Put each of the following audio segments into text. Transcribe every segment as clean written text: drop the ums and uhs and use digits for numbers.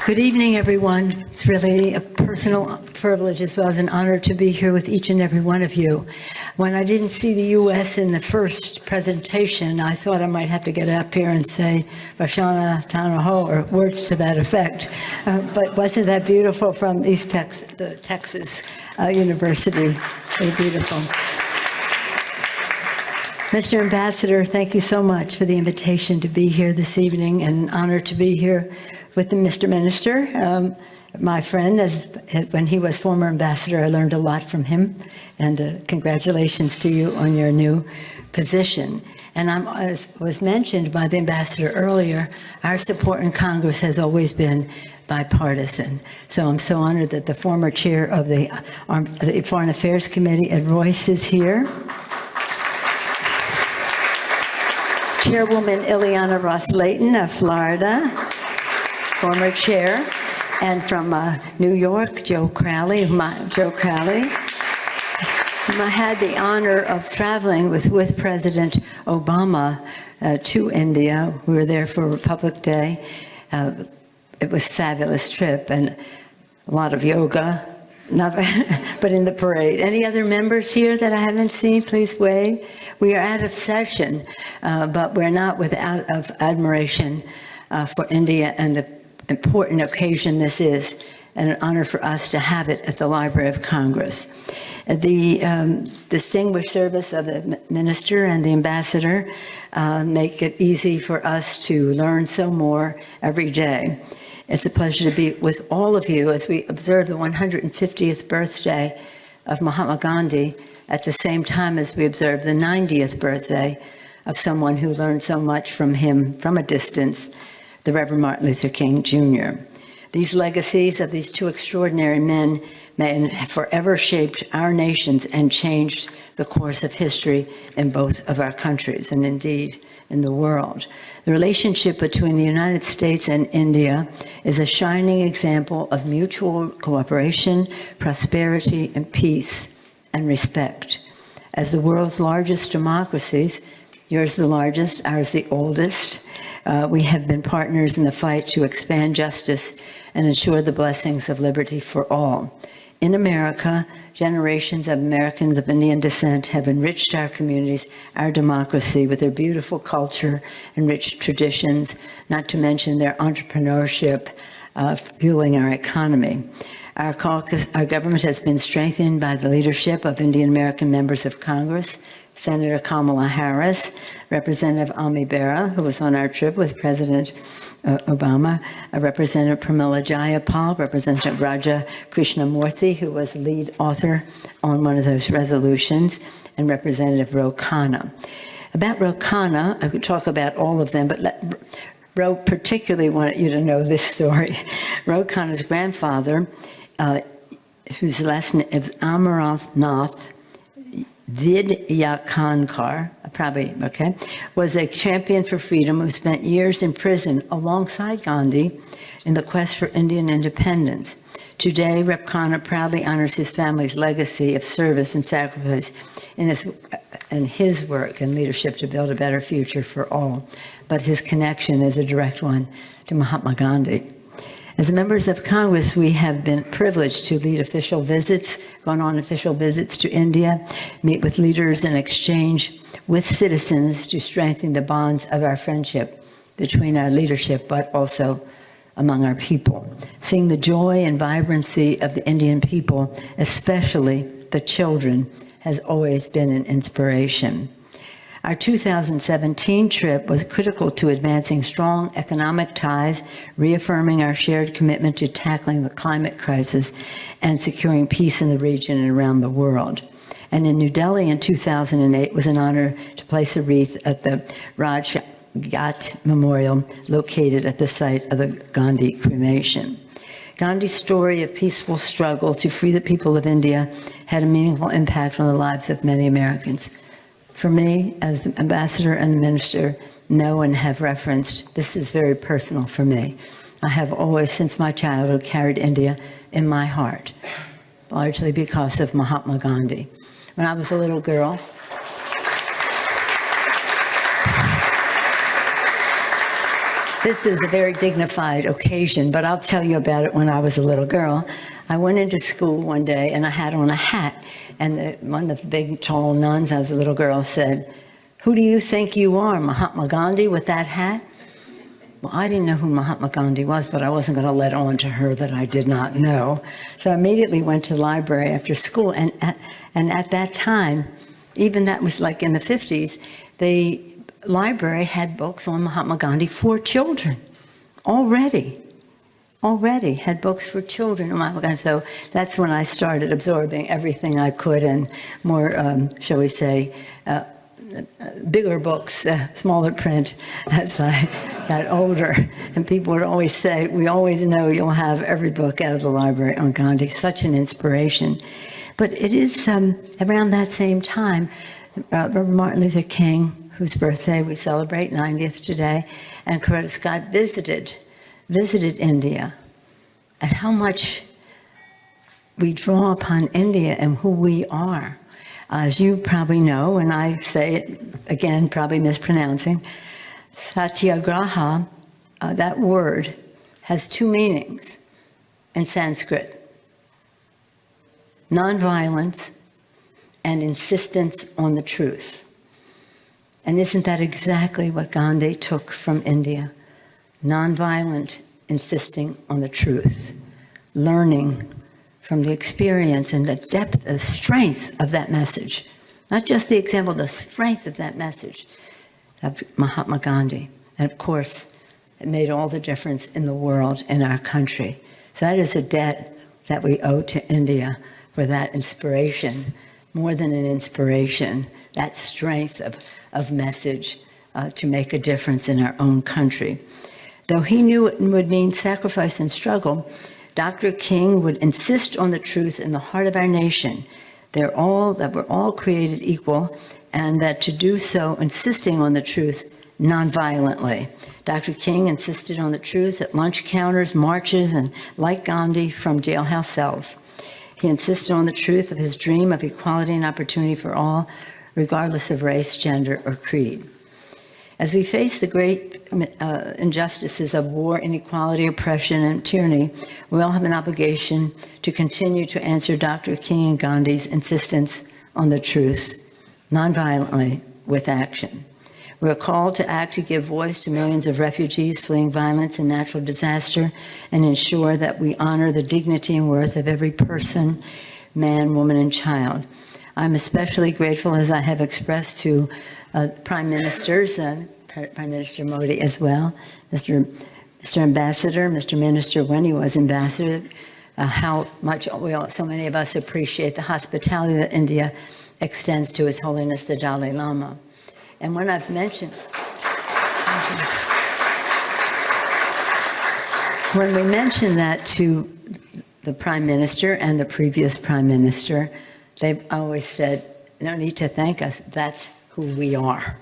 Good evening, everyone. It's really a personal privilege as well as an honor to be here with each and every one of you. When I didn't see the U.S. in the first presentation, I thought I might have to get up here and say, Vashana Tanaho, or words to that effect. But wasn't that beautiful from East Texas University? Very beautiful. Mr. Ambassador, thank you so much for the invitation to be here this evening, and an honor to be here with the Mr. Minister. My friend, when he was former ambassador, I learned a lot from him, and congratulations to you on your new position. And as was mentioned by the ambassador earlier, our support in Congress has always been bipartisan. So I'm so honored that the former chair of the Foreign Affairs Committee, Ed Royce, is here. Chairwoman Ileana Ross-Layton of Florida, former chair, and from New York, Joe Crowley, whom I had the honor of traveling with President Obama to India. We were there for Republic Day. It was a fabulous trip and a lot of yoga, but in the parade. Any other members here that I haven't seen, please wave. We are out of session, but we're not without of admiration for India and the important occasion this is, and an honor for us to have it at the Library of Congress. The distinguished service of the minister and the ambassador make it easy for us to learn so more every day. It's a pleasure to be with all of you as we observe the 150th birthday of Mahatma Gandhi at the same time as we observe the 90th birthday of someone who learned so much from him from a distance, the Reverend Martin Luther King, Jr. These legacies of these two extraordinary men have forever shaped our nations and changed the course of history in both of our countries, and indeed in the world. The relationship between the United States and India is a shining example of mutual cooperation, prosperity, and peace, and respect. As the world's largest democracies, yours the largest, ours the oldest, we have been partners in the fight to expand justice and ensure the blessings of liberty for all. In America, generations of Americans of Indian descent have enriched our communities, our democracy, with their beautiful culture and rich traditions, not to mention their entrepreneurship, fueling our economy. Our government has been strengthened by the leadership of Indian American members of Congress, Senator Kamala Harris, Representative Ami Bera, who was on our trip with President Obama, Representative Pramila Jayapal, Representative Raja Krishnamurthy, who was lead author on one of those resolutions, and Representative Ro Khanna. About Ro Khanna, I could talk about all of them, but Ro particularly wanted you to know this story. Ro Khanna's grandfather, whose last name is Amarath Nath Vidyakankar, was a champion for freedom who spent years in prison alongside Gandhi in the quest for Indian independence. Today, Rep. Khanna proudly honors his family's legacy of service and sacrifice in his work and leadership to build a better future for all. But his connection is a direct one to Mahatma Gandhi. As members of Congress, we have been privileged to lead official visits, gone on official visits to India, meet with leaders and exchange with citizens to strengthen the bonds of our friendship between our leadership, but also among our people. Seeing the joy and vibrancy of the Indian people, especially the children, has always been an inspiration. Our 2017 trip was critical to advancing strong economic ties, reaffirming our shared commitment to tackling the climate crisis and securing peace in the region and around the world. And in New Delhi in 2008, it was an honor to place a wreath at the Rajghat Memorial located at the site of the Gandhi cremation. Gandhi's story of peaceful struggle to free the people of India had a meaningful impact on the lives of many Americans. For me, as the ambassador and the minister know and have referenced, this is very personal for me. I have always, since my childhood, carried India in my heart, largely because of Mahatma Gandhi. When I was a little girl, This is a very dignified occasion, but I'll tell you about it when I was a little girl. I went into school one day and I had on a hat, and one of the big tall nuns, I was a little girl, said, "Who do you think you are, Mahatma Gandhi, with that hat?" Well, I didn't know who Mahatma Gandhi was, but I wasn't going to let on to her that I did not know. So I immediately went to the library after school, and at that time, even that was like in the 50s, the library had books on Mahatma Gandhi for children already had books for children on Mahatma Gandhi. So that's when I started absorbing everything I could, and more, shall we say, bigger books, smaller print as I got older. And people would always say, "We always know you'll have every book out of the library on Gandhi." Such an inspiration. But it is around that same time, Martin Luther King, whose birthday we celebrate, 90th today, and Coretta Scott visited India, and how much we draw upon India and who we are. As you probably know, and I say it again, probably mispronouncing, satyagraha, that word has two meanings in Sanskrit: nonviolence and insistence on the truth. And isn't that exactly what Gandhi took from India? Nonviolent, insisting on the truth, learning from the experience and the depth, the strength of that message. Not just the example, the strength of that message of Mahatma Gandhi. And of course, it made all the difference in the world, in our country. So that is a debt that we owe to India for that inspiration, more than an inspiration, that strength of message to make a difference in our own country. Though he knew it would mean sacrifice and struggle, Dr. King would insist on the truth in the heart of our nation. That we're all created equal, and that to do so, insisting on the truth nonviolently. Dr. King insisted on the truth at lunch counters, marches, and like Gandhi, from jailhouse cells. He insisted on the truth of his dream of equality and opportunity for all, regardless of race, gender, or creed. As we face the great injustices of war, inequality, oppression, and tyranny, we all have an obligation to continue to answer Dr. King and Gandhi's insistence on the truth, nonviolently, with action. We are called to act to give voice to millions of refugees fleeing violence and natural disaster, and ensure that we honor the dignity and worth of every person, man, woman, and child. I'm especially grateful, as I have expressed to Prime Ministers, Prime Minister Modi as well, Mr. Ambassador, Mr. Minister when he was Ambassador, how much so many of us appreciate the hospitality that India extends to His Holiness the Dalai Lama. And when I've mentioned, when we mention that to the Prime Minister and the previous Prime Minister, they've always said, "No need to thank us, that's who we are."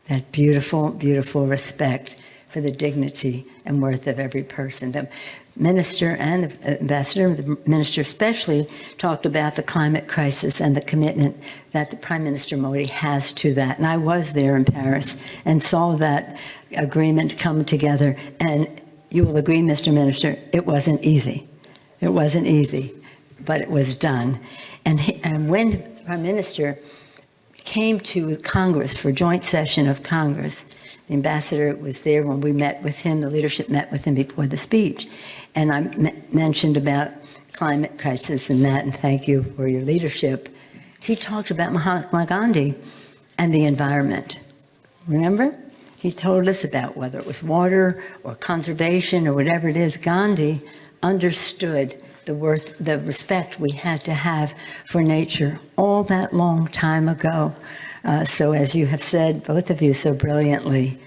That beautiful, beautiful respect for the dignity and worth of every person. The minister and the ambassador, the minister especially, talked about the climate crisis and the commitment that the Prime Minister Modi has to that. And I was there in Paris and saw that agreement come together. And you will agree, Mr. Minister, it wasn't easy. It wasn't easy, but it was done. And when the Prime Minister came to Congress for a joint session of Congress, the ambassador was there when we met with him, the leadership met with him before the speech. And I mentioned about climate crisis and that, and thank you for your leadership. He talked about Mahatma Gandhi and the environment. Remember? He told us about whether it was water or conservation or whatever it is, Gandhi understood the respect we had to have for nature all that long time ago. So as you have said, both of you so brilliantly,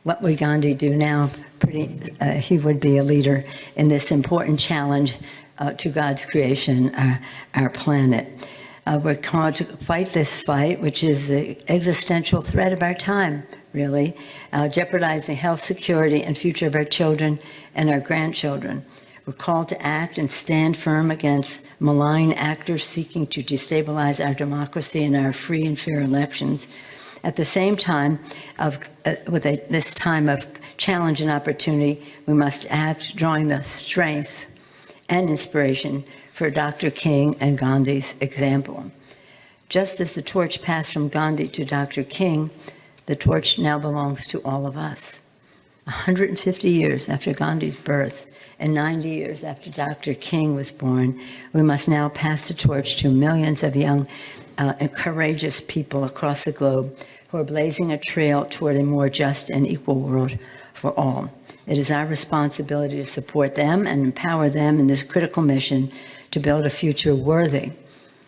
what would Gandhi do now? He would be a leader in this important challenge to God's creation, our planet. We're called to fight this fight, which is the existential threat of our time, really, jeopardizing health, security, and future of our children and our grandchildren. We're called to act and stand firm against malign actors seeking to destabilize our democracy and our free and fair elections. At the same time, this time of challenge and opportunity, we must act drawing the strength and inspiration for Dr. King and Gandhi's example. Just as the torch passed from Gandhi to Dr. King, the torch now belongs to all of us. 150 years after Gandhi's birth and 90 years after Dr. King was born, we must now pass the torch to millions of young and courageous people across the globe who are blazing a trail toward a more just and equal world for all. It is our responsibility to support them and empower them in this critical mission to build a future worthy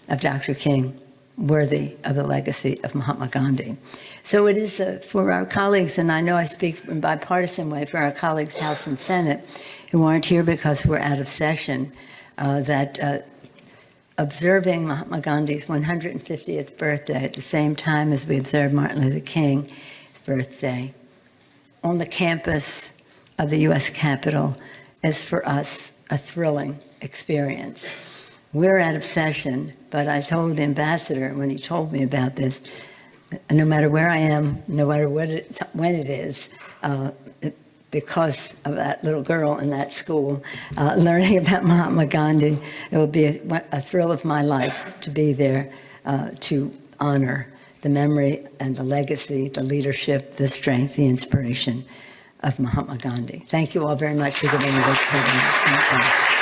of Dr. King, worthy of the legacy of Mahatma Gandhi. So it is for our colleagues, and I know I speak in bipartisan way, for our colleagues, House and Senate, who aren't here because we're out of session, that observing Mahatma Gandhi's 150th birthday at the same time as we observe Martin Luther King's birthday on the campus of the U.S. Capitol is for us a thrilling experience. We're out of session, but I told the ambassador when he told me about this, no matter where I am, no matter when it is, because of that little girl in that school, learning about Mahatma Gandhi, it will be a thrill of my life to be there to honor the memory and the legacy, the leadership, the strength, the inspiration of Mahatma Gandhi. Thank you all very much for giving me this privilege. Thank you.